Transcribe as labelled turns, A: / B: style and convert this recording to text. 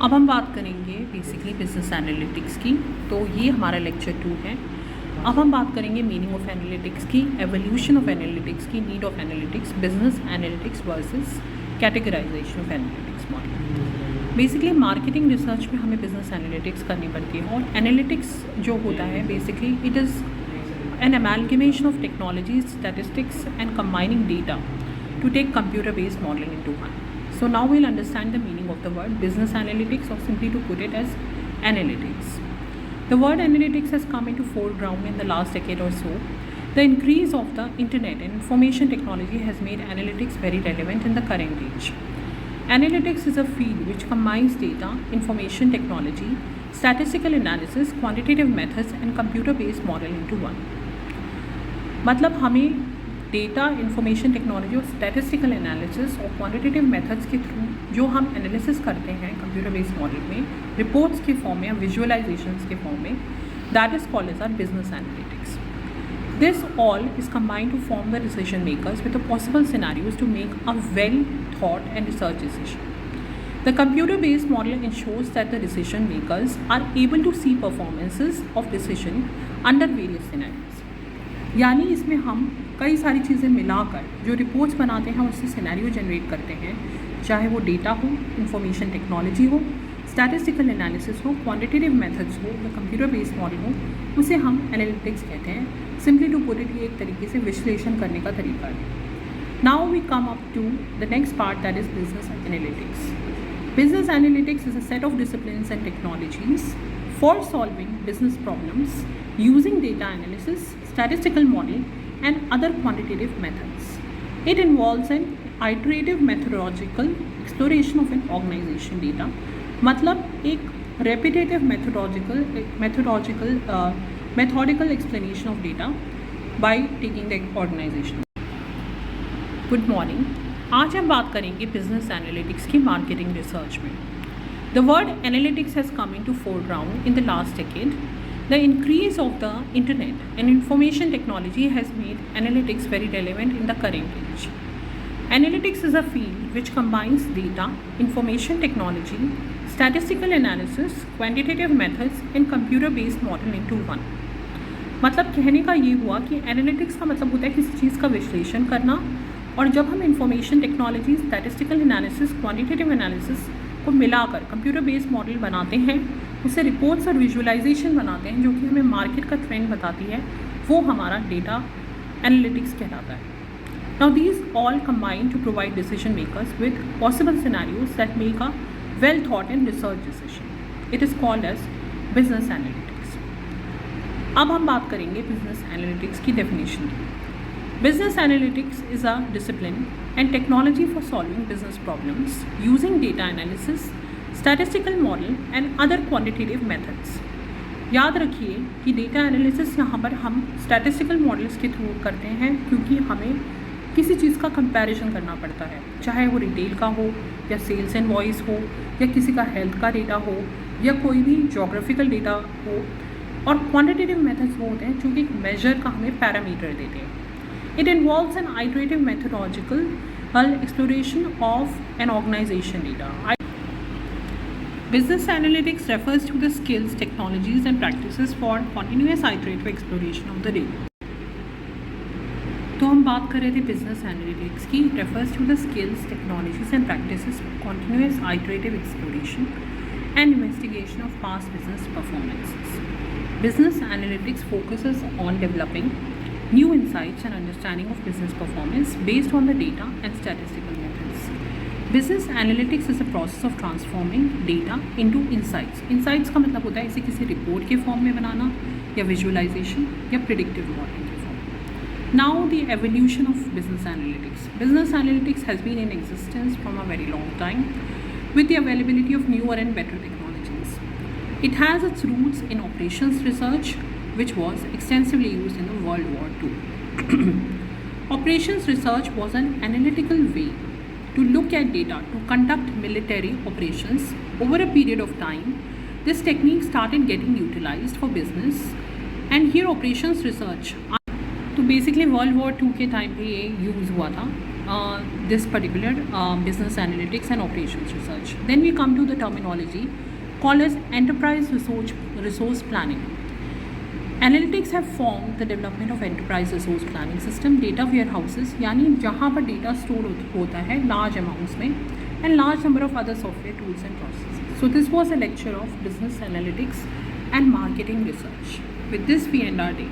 A: अब हम बात करेंगे बेसिकली बिजनेस एनालिटिक्स की। तो ये हमारा लेक्चर 2 है। अब हम बात करेंगे मीनिंग ऑफ एनालिटिक्स की, एवोल्यूशन ऑफ एनालिटिक्स की, need of analytics, business analytics versus categorization of analytics model. Basically marketing research में हमें बिजनेस एनालिटिक्स करनी पड़ती है और एनालिटिक्स जो होता है basically it is an amalgamation of technologies, statistics and combining data to take computer-based modeling into one. So now we'll understand the meaning of the word business analytics, or simply to put it as analytics. The word analytics has come into foreground in the last decade or so. The increase of the internet and information technology has made analytics very relevant in the current age. Analytics is a field which combines data, information technology, statistical analysis, quantitative methods and computer-based model into one. मतलब हमें data, information technology और statistical analysis और quantitative methods के through जो हम analysis करते हैं computer based model में, रिपोर्ट्स के फॉर्म में या विजुअलाइजेशंस के फॉर्म में, that is called as are business analytics. This all is combined to form the decision makers with the possible scenarios to make a well thought and research decision. The computer-based model ensures that the decision makers are able to see performances of decision under various scenarios. यानी इसमें हम कई सारी चीज़ें मिलाकर जो reports बनाते हैं उससे सिनेरियो जनरेट करते हैं, चाहे वो डेटा हो, इंफॉर्मेशन टेक्नोलॉजी हो, स्टैटिस्टिकल एनालिसिस हो, क्वांटिटेटिव मेथड्स हो या कंप्यूटर बेस्ड मॉडल हो, उसे हम एनालिटिक्स कहते हैं. सिंपली टू पुट इट, ये एक तरीके से विश्लेषण करने का तरीका है. Now we come up to the next part, that is business analytics. Business analytics is a set of disciplines and technologies for solving business problems using data analysis, statistical modeling, and other quantitative methods. It involves an iterative methodological exploration of an organization data. मतलब एक repetitive methodical explanation of data by taking the organization. Good morning. आज हम बात करेंगे business analytics की marketing research में. The word analytics has come in to foreground in the last decade. The increase of the internet and information technology has made analytics very relevant in the current age. Analytics is a field which combines data, information technology, statistical analysis, quantitative methods and computer based model in to one. मतलब कहने का ये हुआ कि analytics का मतलब होता है किसी चीज़ का विश्लेषण करना, और जब हम information technology, statistical analysis, quantitative analysis को मिलाकर कंप्यूटर बेस्ड मॉडल बनाते हैं, उससे रिपोर्ट्स और विजुअलाइजेशन बनाते हैं जो कि हमें मार्केट का ट्रेंड बताती है, वो हमारा डेटा एनालिटिक्स कहलाता है. Now these all combine to provide decision makers with possible scenarios that make a well thought and research decision. It is called as business analytics. अब हम बात करेंगे बिजनेस एनालिटिक्स की डेफिनेशन की. Business analytics is a discipline and technology for solving business problems using data analysis, statistical model and other quantitative methods. याद रखिए कि data analysis यहाँ पर हम स्टैटिस्टिकल मॉडल्स के थ्रू करते हैं, क्योंकि हमें किसी चीज़ का कंपैरिजन करना पड़ता है, चाहे वो रिटेल का हो या सेल्स इनवॉइस हो या किसी का हेल्थ का डेटा हो या कोई भी जोग्राफिकल डेटा हो. और क्वांटिटेटिव मेथड्स वो होते हैं जो कि मेजर का हमें पैरामीटर देते हैं. It involves an iterative methodological exploration of an organization data. Business analytics refers to the skills, technologies and practices for continuous iterative exploration of the data. तो हम बात कर रहे थे बिजनेस एनालिटिक्स की. refers to the skills, technologies and practices for continuous iterative exploration and investigation of past business performances. Business analytics focuses on developing new insights and understanding of business performance based on the data and statistical methods. Business analytics is a process of transforming data into insights. Insights का मतलब होता है इसे किसी report के form में बनाना या visualisation या प्रिडिक्टिव मॉडलिंग के फॉर्म में. Now the evolution of business analytics. Business analytics has been in existence from a very long time with the availability of newer and better technologies. It has its roots in operations research, which was extensively used in the World War II. Operations research was an analytical way to look at data to conduct military operations over a period of time. This technique started getting utilized for business, and here operations research तो basically world war 2 के time पे ये use हुआ था, this particular business analytics and operations research. Then we come to the terminology called as enterprise resource planning. Analytics have formed the development of enterprise resource planning system, data warehouses, यानी जहाँ पर data store होता है large amounts में, and large number of other software tools and processes. So this was a lecture of business analytics and marketing research. With this we end our day.